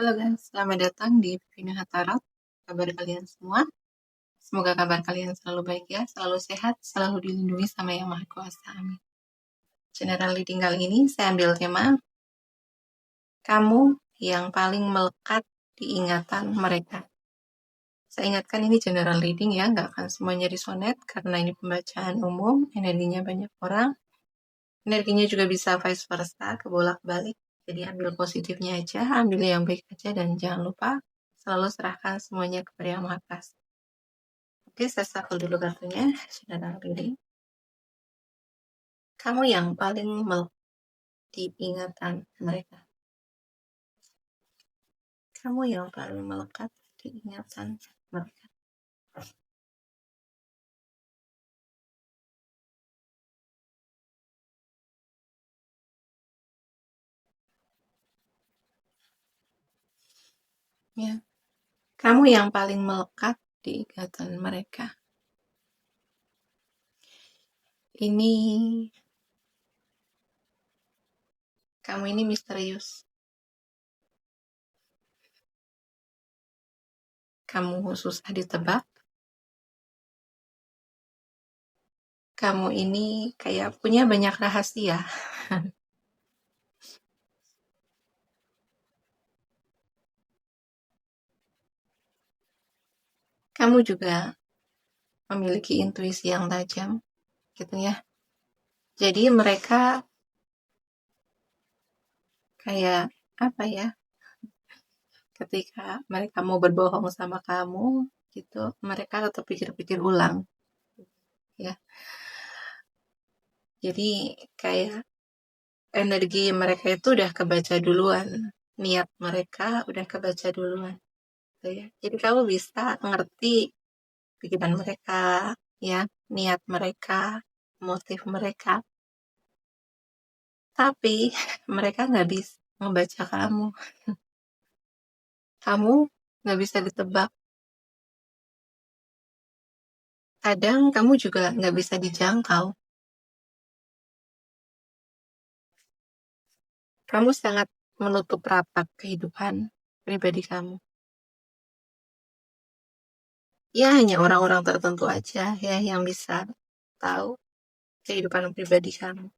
Halo guys, selamat datang di Vina Hatarot. Kabar kalian semua? Semoga kabar kalian selalu baik ya, selalu sehat, selalu dilindungi sama Yang Maha Kuasa. Amin. General reading kali ini saya ambil tema kamu yang paling melekat di ingatan mereka. Saya ingatkan ini general reading ya, nggak akan semuanya disonet karena ini pembacaan umum, energinya banyak orang. Energinya juga bisa vice versa, kebolak-balik. Jadi ambil positifnya aja, ambil yang baik aja, dan jangan lupa selalu serahkan semuanya kepada Yang Maha Kuasa. Oke, saya shuffle dulu kartunya. General reading. Kamu yang paling melekat di ingatan mereka. Kamu yang paling melekat di ingatan mereka. Ya. Kamu yang paling melekat di ingatan mereka. Ini kamu ini misterius. Kamu susah ditebak. Kamu ini kayak punya banyak rahasia. Kamu juga memiliki intuisi yang tajam, gitu ya. Jadi mereka kayak apa ya? Ketika mereka mau berbohong sama kamu, gitu, mereka tetap pikir-pikir ulang, ya. Jadi kayak energi mereka itu udah kebaca duluan, niat mereka udah kebaca duluan, gitu ya. Jadi kamu bisa ngerti pikiran mereka, ya, niat mereka, motif mereka. Tapi mereka nggak bisa ngebaca kamu. Kamu nggak bisa ditebak. Kadang kamu juga nggak bisa dijangkau. Kamu sangat menutup rapat kehidupan pribadi kamu. Ya, hanya orang-orang tertentu aja ya yang bisa tahu kehidupan pribadi kamu.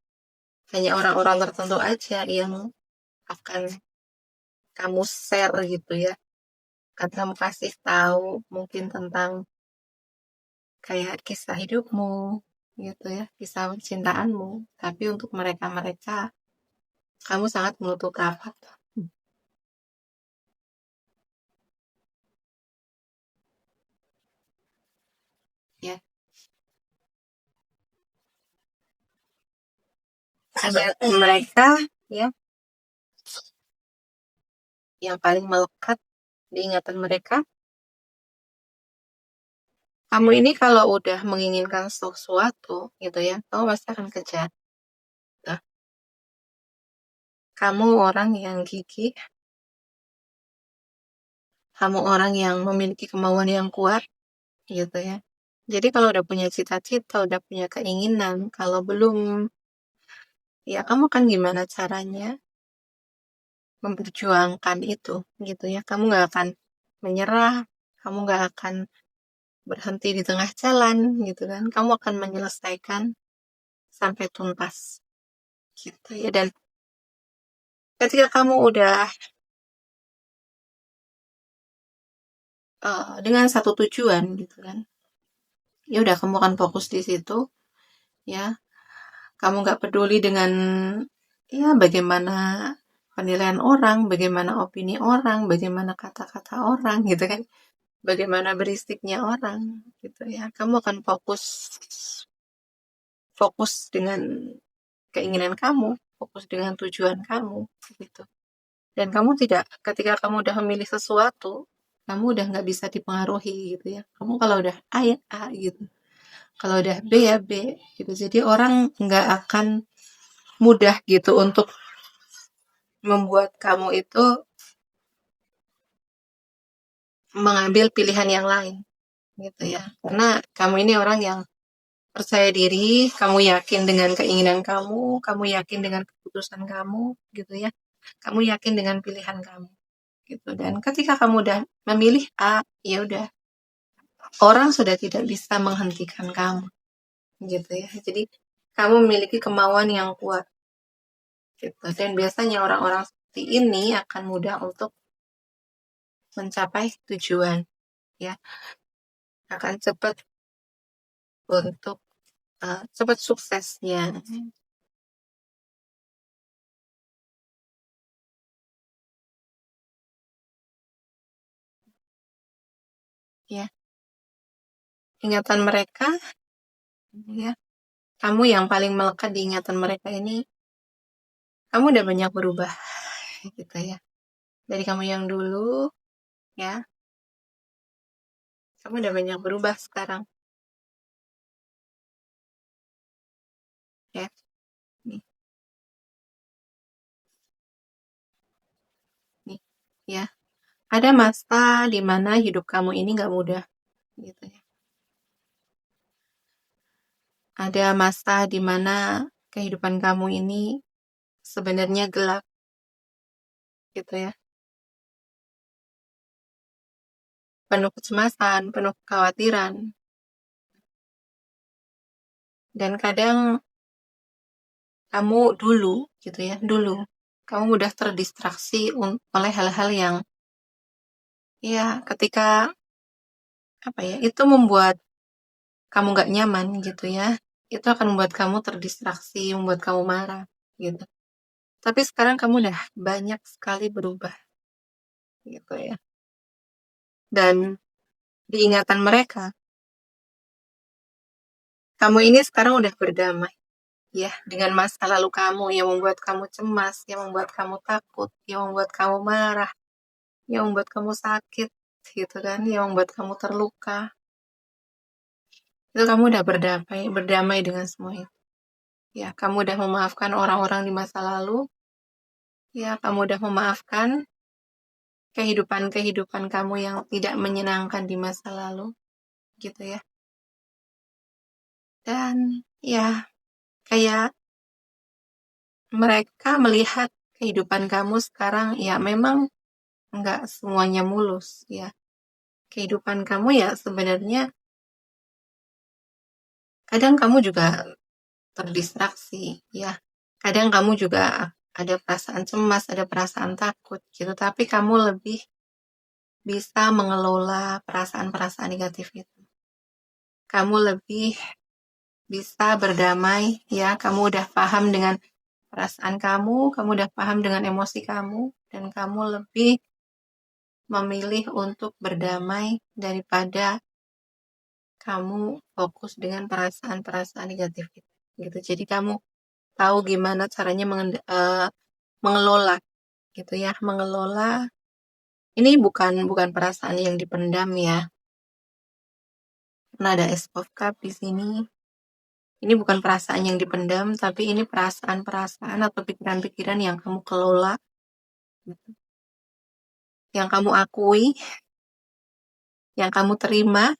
Hanya orang-orang tertentu aja yang akan kamu share gitu ya. Akan kamu kasih tahu mungkin tentang kayak kisah hidupmu gitu ya, kisah cintaanmu. Tapi untuk mereka-mereka, kamu sangat menutup rapat. Ya, ada mereka ya yang paling melekat di ingatan mereka. Kamu ini kalau udah menginginkan sesuatu gitu ya, kamu pasti akan kejar. Nah, kamu orang yang gigih, kamu orang yang memiliki kemauan yang kuat gitu ya. Jadi kalau udah punya cita-cita, udah punya keinginan, kalau belum, ya kamu kan gimana caranya memperjuangkan itu gitu ya. Kamu nggak akan menyerah, kamu nggak akan berhenti di tengah jalan gitu kan. Kamu akan menyelesaikan sampai tuntas gitu ya. Dan ketika kamu udah dengan satu tujuan gitu kan, ya udah kamu akan fokus di situ ya. Kamu nggak peduli dengan ya bagaimana penilaian orang, bagaimana opini orang, bagaimana kata-kata orang gitu kan, bagaimana berisiknya orang gitu ya. Kamu akan fokus dengan keinginan kamu, fokus dengan tujuan kamu gitu. Dan kamu tidak, ketika kamu udah memilih sesuatu, kamu udah nggak bisa dipengaruhi gitu ya. Kamu kalau udah A ya A gitu, kalau udah B ya B gitu. Jadi orang nggak akan mudah gitu untuk membuat kamu itu mengambil pilihan yang lain gitu ya. Karena kamu ini orang yang percaya diri, kamu yakin dengan keinginan kamu yakin dengan keputusan kamu gitu ya. Kamu yakin dengan pilihan kamu. gitu. Dan ketika kamu udah memilih A, ya udah, orang sudah tidak bisa menghentikan kamu, gitu ya. Jadi kamu memiliki kemauan yang kuat, gitu. Dan biasanya orang-orang seperti ini akan mudah untuk mencapai tujuan, ya, akan cepat untuk cepat suksesnya, ya. Ingatan mereka, ya, kamu yang paling melekat di ingatan mereka ini, kamu udah banyak berubah, gitu ya. Dari kamu yang dulu, ya, kamu udah banyak berubah sekarang, ya. Nih, nih, ya. Ada masa di mana hidup kamu ini nggak mudah, gitu ya. Ada masa di mana kehidupan kamu ini sebenarnya gelap, gitu ya. Penuh kecemasan, penuh kekhawatiran. Dan kadang kamu dulu, gitu ya, dulu, kamu mudah terdistraksi oleh hal-hal yang, ya, ketika, apa ya, itu membuat kamu gak nyaman, gitu ya. Itu akan membuat kamu terdistraksi, membuat kamu marah, gitu. Tapi sekarang kamu udah banyak sekali berubah, gitu ya. Dan diingatan mereka, kamu ini sekarang udah berdamai, ya, dengan masa lalu kamu yang membuat kamu cemas, yang membuat kamu takut, yang membuat kamu marah, yang membuat kamu sakit, gitu kan, yang membuat kamu terluka. Itu kamu udah berdamai dengan semua itu. Ya, kamu udah memaafkan orang-orang di masa lalu. Ya, kamu udah memaafkan kehidupan-kehidupan kamu yang tidak menyenangkan di masa lalu, gitu ya. Dan ya, kayak mereka melihat kehidupan kamu sekarang, ya memang nggak semuanya mulus, ya. Kehidupan kamu ya sebenarnya kadang kamu juga terdistraksi, ya. Kadang kamu juga ada perasaan cemas, ada perasaan takut, gitu. Tapi kamu lebih bisa mengelola perasaan-perasaan negatif itu. Kamu lebih bisa berdamai, ya. Kamu udah paham dengan perasaan kamu udah paham dengan emosi kamu, dan kamu lebih memilih untuk berdamai daripada kamu fokus dengan perasaan-perasaan negatif itu. Gitu. Jadi kamu tahu gimana caranya mengelola, gitu ya, mengelola. Ini bukan perasaan yang dipendam ya. Karena ada Ace of Cup di sini. Ini bukan perasaan yang dipendam, tapi ini perasaan-perasaan atau pikiran-pikiran yang kamu kelola, gitu. Yang kamu akui, yang kamu terima,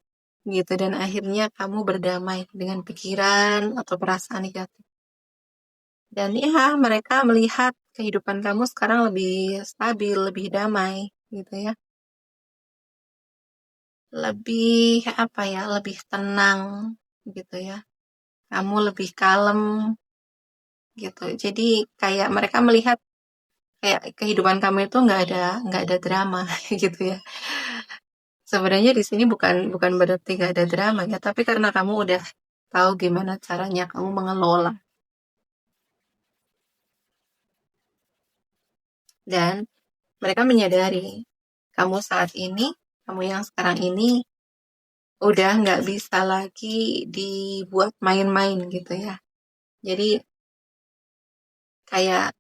gitu. Dan akhirnya kamu berdamai dengan pikiran atau perasaan negatif. Dan ya, mereka melihat kehidupan kamu sekarang lebih stabil, lebih damai, gitu ya. Lebih, apa ya, lebih tenang, gitu ya. Kamu lebih kalem, gitu. Jadi kayak mereka melihat kayak kehidupan kamu itu nggak ada drama, gitu ya. Sebenarnya di sini bukan berarti nggak ada drama ya, tapi karena kamu udah tahu gimana caranya kamu mengelola. Dan mereka menyadari kamu saat ini, kamu yang sekarang ini udah nggak bisa lagi dibuat main-main, gitu ya. Jadi kayak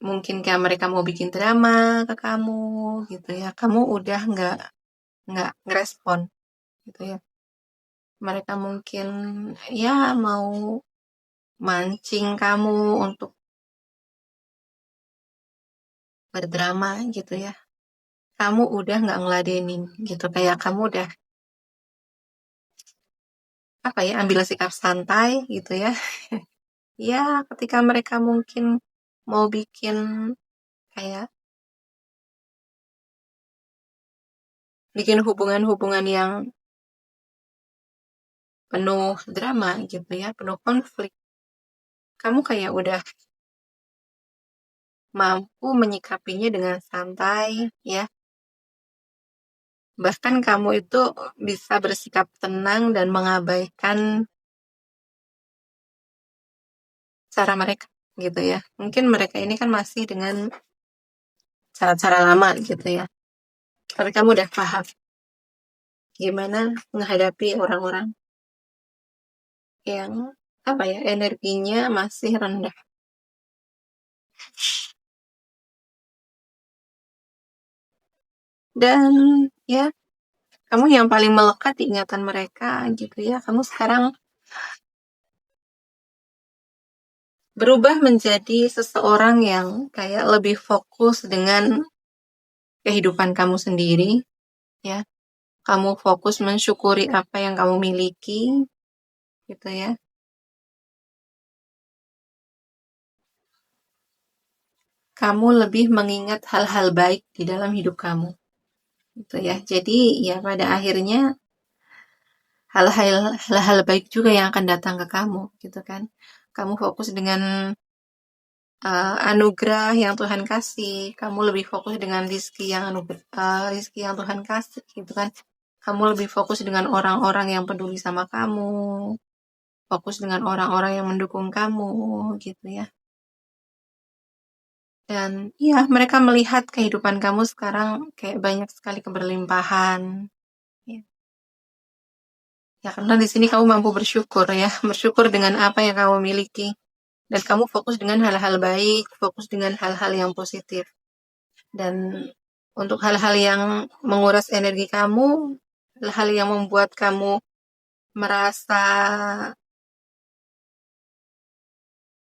mungkin kayak mereka mau bikin drama ke kamu, gitu ya. Kamu udah nggak ngerespon, gitu ya. Mereka mungkin ya mau mancing kamu untuk berdrama, gitu ya. Kamu udah nggak ngeladenin, gitu. Kayak kamu udah, apa ya, ambil sikap santai, gitu ya. Ya, ketika mereka mungkin mau bikin kayak bikin hubungan-hubungan yang penuh drama gitu ya, penuh konflik. Kamu kayak udah mampu menyikapinya dengan santai ya. Bahkan kamu itu bisa bersikap tenang dan mengabaikan cara mereka gitu ya. Mungkin mereka ini kan masih dengan cara-cara lama gitu ya. Tapi kamu udah paham gimana menghadapi orang-orang yang apa ya, energinya masih rendah. Dan ya, kamu yang paling melekat di ingatan mereka gitu ya. Kamu sekarang berubah menjadi seseorang yang kayak lebih fokus dengan kehidupan kamu sendiri ya. Kamu fokus mensyukuri apa yang kamu miliki gitu ya. Kamu lebih mengingat hal-hal baik di dalam hidup kamu gitu ya. Jadi ya pada akhirnya hal-hal baik juga yang akan datang ke kamu gitu kan. Kamu fokus dengan anugerah yang Tuhan kasih. Kamu lebih fokus dengan rizki yang Tuhan kasih gitu kan. Kamu lebih fokus dengan orang-orang yang peduli sama kamu. Fokus dengan orang-orang yang mendukung kamu gitu ya. Dan ya, mereka melihat kehidupan kamu sekarang kayak banyak sekali keberlimpahan. Ya, ya karena di sini kamu mampu bersyukur ya, bersyukur dengan apa yang kamu miliki. Dan kamu fokus dengan hal-hal baik, fokus dengan hal-hal yang positif. Dan untuk hal-hal yang menguras energi kamu, hal-hal yang membuat kamu merasa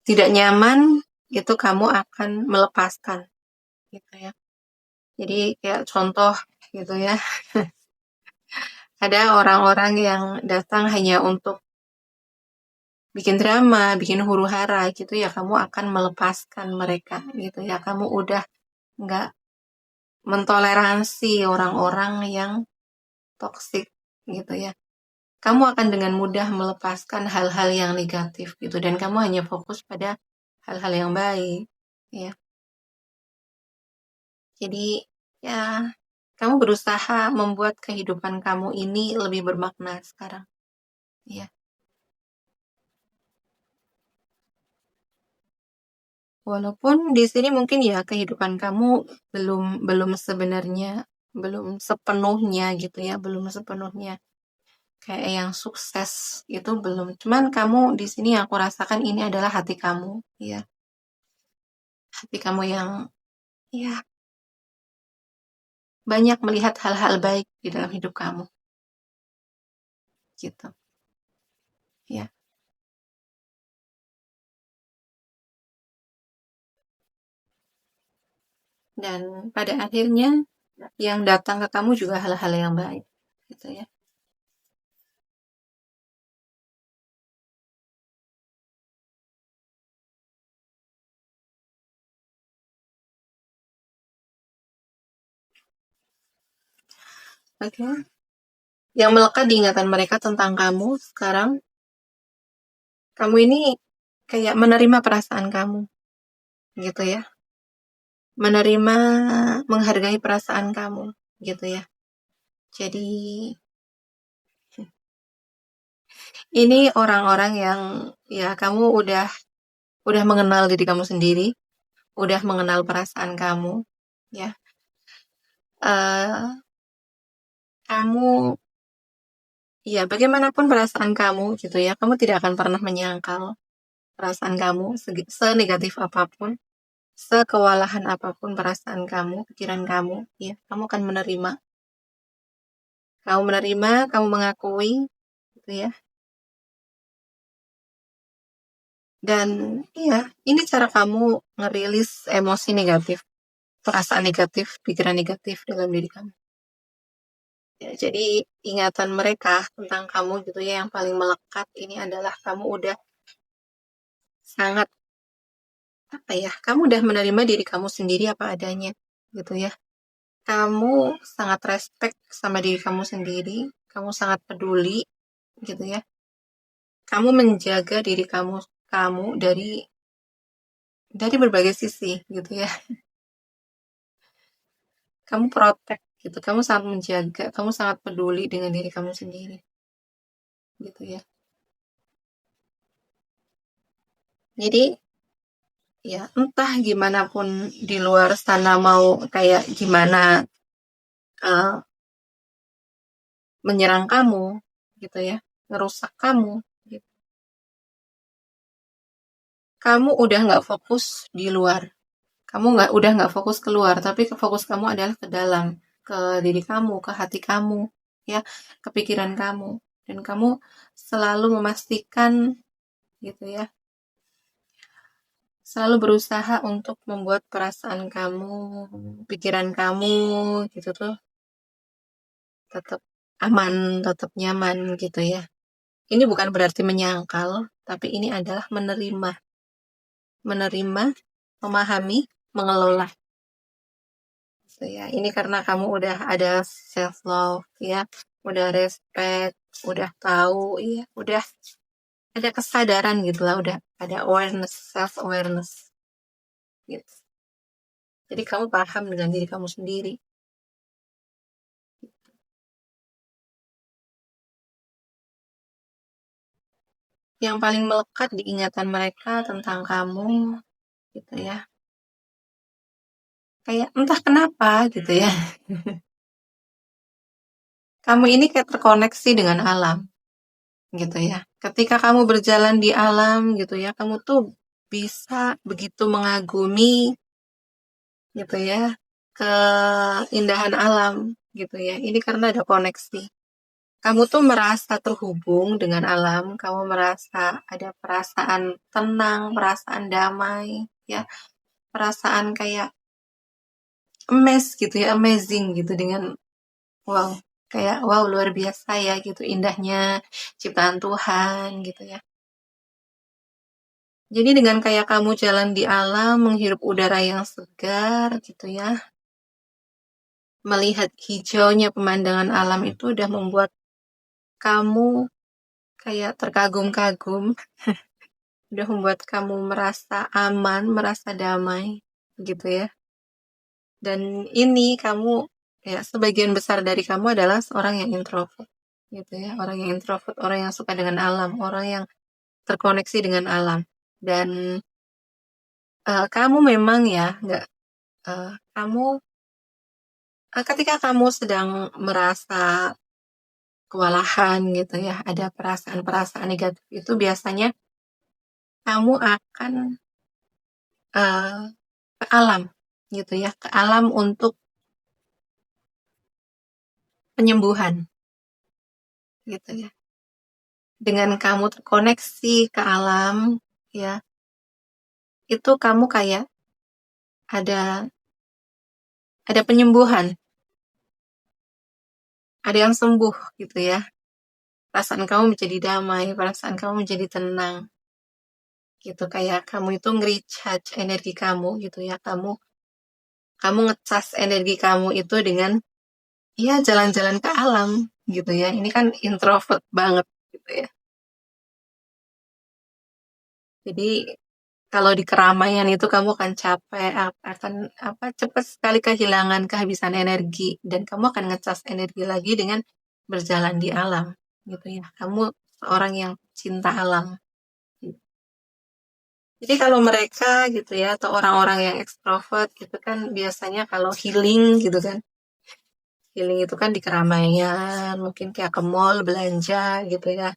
tidak nyaman, itu kamu akan melepaskan gitu ya. Jadi kayak contoh gitu ya, ada orang-orang yang datang hanya untuk bikin drama, bikin huru-hara gitu ya, kamu akan melepaskan mereka gitu ya. Kamu udah nggak mentoleransi orang-orang yang toksik gitu ya. Kamu akan dengan mudah melepaskan hal-hal yang negatif gitu dan kamu hanya fokus pada hal-hal yang baik ya. Jadi ya kamu berusaha membuat kehidupan kamu ini lebih bermakna sekarang ya. Walaupun di sini mungkin ya kehidupan kamu belum belum sebenarnya belum sepenuhnya gitu ya, belum sepenuhnya kayak yang sukses itu belum. Cuman kamu di sini yang aku rasakan ini adalah hati kamu, ya. Hati kamu yang ya banyak melihat hal-hal baik di dalam hidup kamu, gitu. Ya. Dan pada akhirnya yang datang ke kamu juga hal-hal yang baik, gitu ya. Oke. Yang melekat di ingatan mereka tentang kamu sekarang, kamu ini kayak menerima perasaan kamu, gitu ya. Menerima, menghargai perasaan kamu, gitu ya. Jadi ini orang-orang yang ya kamu udah mengenal diri kamu sendiri, udah mengenal perasaan kamu, ya. eh Kamu ya bagaimanapun perasaan kamu gitu ya, kamu tidak akan pernah menyangkal perasaan kamu senegatif apapun, sekewalahan apapun perasaan kamu, pikiran kamu, ya, kamu akan menerima. Kamu menerima, kamu mengakui, gitu ya. Dan iya, ini cara kamu ngerilis emosi negatif, perasaan negatif, pikiran negatif dalam diri kamu. Ya, jadi ingatan mereka tentang kamu gitu ya yang paling melekat ini adalah kamu udah sangat apa ya? Kamu udah menerima diri kamu sendiri apa adanya gitu ya. kamu sangat respect sama diri kamu sendiri, kamu sangat peduli, gitu ya. Kamu menjaga diri kamu dari berbagai sisi, gitu ya. Kamu protect, gitu. Kamu sangat menjaga, kamu sangat peduli dengan diri kamu sendiri, gitu ya. Jadi ya entah gimana pun di luar sana mau kayak gimana uh, menyerang kamu, gitu ya, ngerusak kamu, gitu. Kamu udah nggak fokus di luar, kamu udah nggak fokus keluar, tapi fokus kamu adalah ke dalam, ke diri kamu, ke hati kamu, ya, ke pikiran kamu, dan kamu selalu memastikan, gitu ya, selalu berusaha untuk membuat perasaan kamu, pikiran kamu, gitu tuh, tetap aman, tetap nyaman, gitu ya. Ini bukan berarti menyangkal, tapi ini adalah menerima, memahami, mengelola. So, ya, ini karena kamu udah ada self love, ya, udah respect, udah tahu, ya, udah ada kesadaran gitu lah, udah ada awareness, self awareness, gitu. Jadi kamu paham dengan diri kamu sendiri. Yang paling melekat di ingatan mereka tentang kamu, gitu ya. Kayak entah kenapa, gitu ya. Kamu ini kayak terkoneksi dengan alam, gitu ya. Ketika kamu berjalan di alam, gitu ya, kamu tuh bisa begitu mengagumi, gitu ya, keindahan alam, gitu ya. Ini karena ada koneksi. Kamu tuh merasa terhubung dengan alam, kamu merasa ada perasaan tenang, perasaan damai, ya, perasaan kayak gitu ya, amazing gitu dengan wow, kayak wow luar biasa ya gitu indahnya ciptaan Tuhan gitu ya. Jadi dengan kayak kamu jalan di alam, menghirup udara yang segar gitu ya, melihat hijaunya pemandangan alam itu udah membuat kamu kayak terkagum-kagum, udah membuat kamu merasa aman, merasa damai gitu ya. Dan ini kamu ya sebagian besar dari kamu adalah seorang yang introvert gitu ya, orang yang introvert, orang yang suka dengan alam, orang yang terkoneksi dengan alam. Dan kamu memang ya nggak kamu ketika kamu sedang merasa kewalahan gitu ya, ada perasaan-perasaan negatif itu biasanya kamu akan eh, ke alam gitu ya, ke alam untuk penyembuhan gitu ya. Dengan kamu terkoneksi ke alam ya, itu kamu kayak ada ada penyembuhan, ada yang sembuh gitu ya. Perasaan kamu menjadi damai, perasaan kamu menjadi tenang gitu, kayak kamu itu nge-recharge energi kamu gitu ya. Kamu ngecas energi kamu itu dengan ya jalan-jalan ke alam gitu ya. Ini kan introvert banget gitu ya. Jadi kalau di keramaian itu kamu akan capek, akan apa cepat sekali kehilangan kehabisan energi dan kamu akan ngecas energi lagi dengan berjalan di alam gitu ya. Kamu seorang yang cinta alam. Jadi kalau mereka gitu ya atau orang-orang yang ekstrovert gitu kan biasanya kalau healing gitu kan. Healing itu kan di keramaian, mungkin kayak ke mall belanja gitu ya.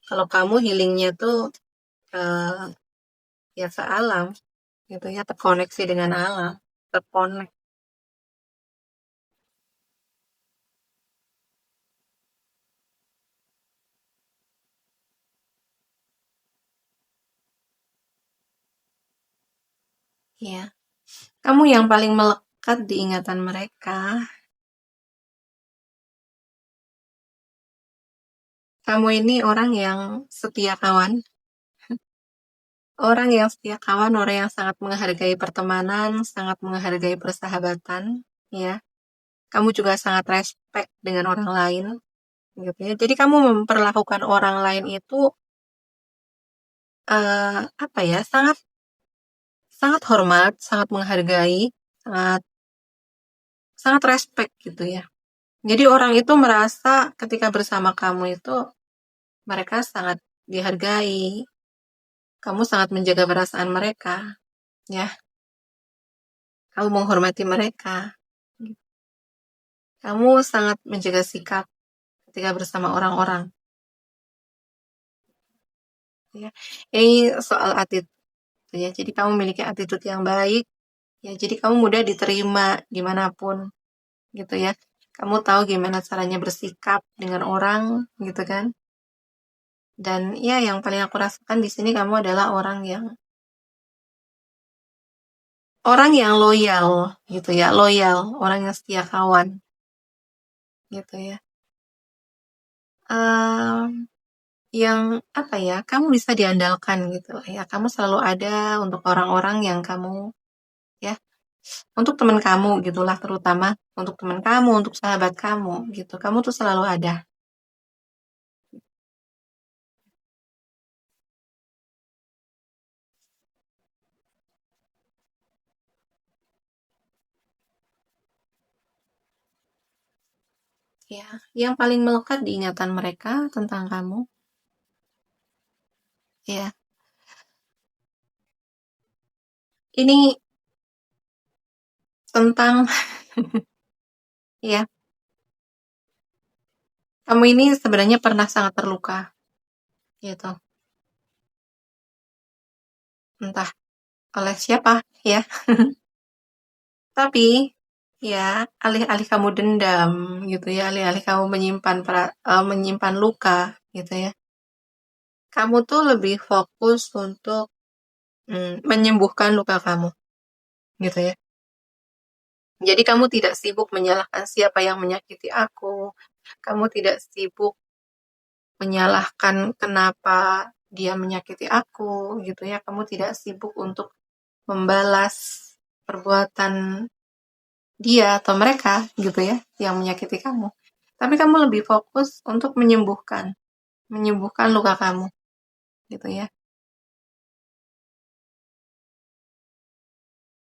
Kalau kamu healingnya tuh eh, ya ke alam gitu ya, terkoneksi dengan alam, terkonek ya. Kamu yang paling melekat di ingatan mereka. Kamu ini orang yang setia kawan, orang yang sangat menghargai pertemanan, sangat menghargai persahabatan, ya. kamu juga sangat respect dengan orang lain, gitu ya. Jadi kamu memperlakukan orang lain itu apa ya, sangat sangat hormat, sangat menghargai, sangat sangat respect gitu ya. Jadi orang itu merasa ketika bersama kamu itu mereka sangat dihargai, kamu sangat menjaga perasaan mereka, ya. Kamu menghormati mereka, kamu sangat menjaga sikap ketika bersama orang-orang, ya. Ini soal attitude, ya. Jadi kamu memiliki attitude yang baik, ya. Jadi kamu mudah diterima dimanapun, gitu ya. Kamu tahu gimana caranya bersikap dengan orang, gitu kan. Dan ya yang paling aku rasakan di sini kamu adalah orang yang loyal, gitu ya, loyal, orang yang setia kawan, gitu ya. Yang apa ya, kamu bisa diandalkan gitu ya. Kamu selalu ada untuk orang-orang yang kamu ya, untuk teman kamu gitulah, terutama untuk teman kamu, untuk sahabat kamu gitu. Kamu tuh selalu ada. Ya, yang paling melekat di ingatan mereka tentang kamu, ya. Ini tentang ya, kamu ini sebenarnya pernah sangat terluka gitu. Entah oleh siapa ya. Tapi ya, alih-alih kamu dendam gitu ya, alih-alih kamu menyimpan luka gitu ya. Kamu tuh lebih fokus untuk menyembuhkan luka kamu gitu ya. Jadi kamu tidak sibuk menyalahkan siapa yang menyakiti aku. Kamu tidak sibuk menyalahkan kenapa dia menyakiti aku gitu ya. Kamu tidak sibuk untuk membalas perbuatan dia atau mereka gitu ya yang menyakiti kamu. Tapi kamu lebih fokus untuk menyembuhkan luka kamu gitu ya.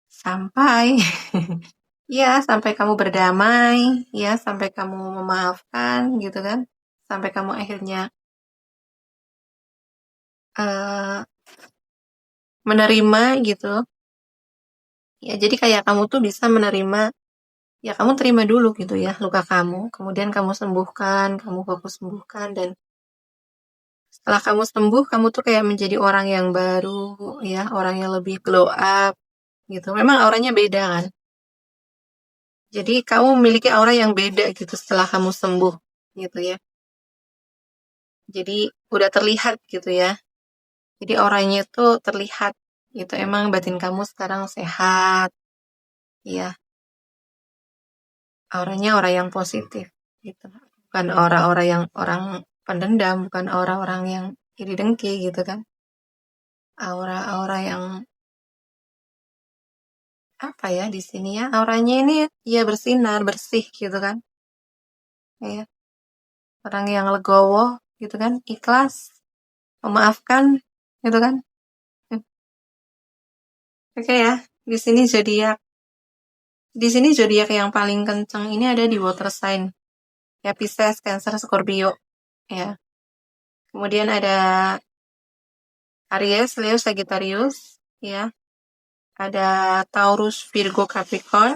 Sampai ya, sampai kamu berdamai, ya, sampai kamu memaafkan gitu kan. Sampai kamu akhirnya uh, menerima gitu. Ya, jadi kayak kamu tuh bisa menerima, ya kamu terima dulu gitu ya luka kamu. Kemudian kamu sembuhkan, kamu fokus sembuhkan dan setelah kamu sembuh, kamu tuh kayak menjadi orang yang baru, ya, orang yang lebih glow up, gitu. Memang auranya beda kan. Jadi kamu memiliki aura yang beda gitu setelah kamu sembuh, gitu ya. Jadi udah terlihat gitu ya. Jadi auranya itu terlihat, gitu. Emang batin kamu sekarang sehat, ya. Auranya aura yang positif, gitu. Bukan aura-aura yang orang pendendam, bukan aura-orang yang iri dengki, gitu kan. Aura-aura yang apa ya di sini ya, auranya ini ya bersinar, bersih gitu kan. Ya, orang yang legowo gitu kan, ikhlas, memaafkan gitu kan. Oke ya, di sini zodiak yang paling kenceng ini ada di water sign. Ya, Pisces, Cancer, Scorpio ya. Kemudian ada Aries, Leo, Sagittarius ya. Ada Taurus, Virgo, Capricorn.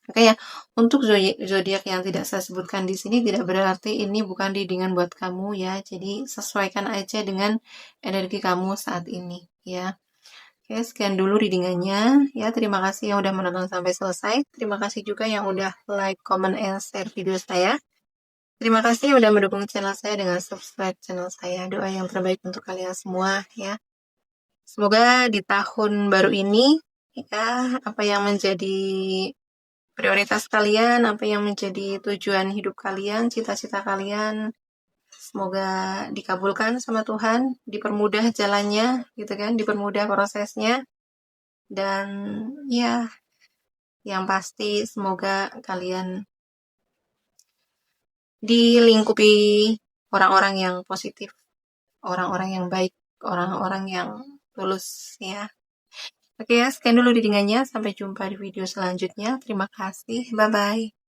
Oke ya, untuk zodiak yang tidak saya sebutkan di sini tidak berarti ini bukan readingan buat kamu ya. Jadi sesuaikan aja dengan energi kamu saat ini ya. Oke, sekian dulu readingannya ya. Terima kasih yang udah menonton sampai selesai. Terima kasih juga yang udah like, comment, and share video saya. Terima kasih udah mendukung channel saya dengan subscribe channel saya. Doa yang terbaik untuk kalian semua ya. Semoga di tahun baru ini ya, apa yang menjadi prioritas kalian, apa yang menjadi tujuan hidup kalian, cita-cita kalian, semoga dikabulkan sama Tuhan, dipermudah jalannya, gitu kan, dipermudah prosesnya, dan ya Yang pasti semoga kalian dilingkupi orang-orang yang positif, orang-orang yang baik, orang-orang yang tulus ya. Oke ya, sekian dulu didingannya. Sampai jumpa di video selanjutnya. Terima kasih. Bye-bye.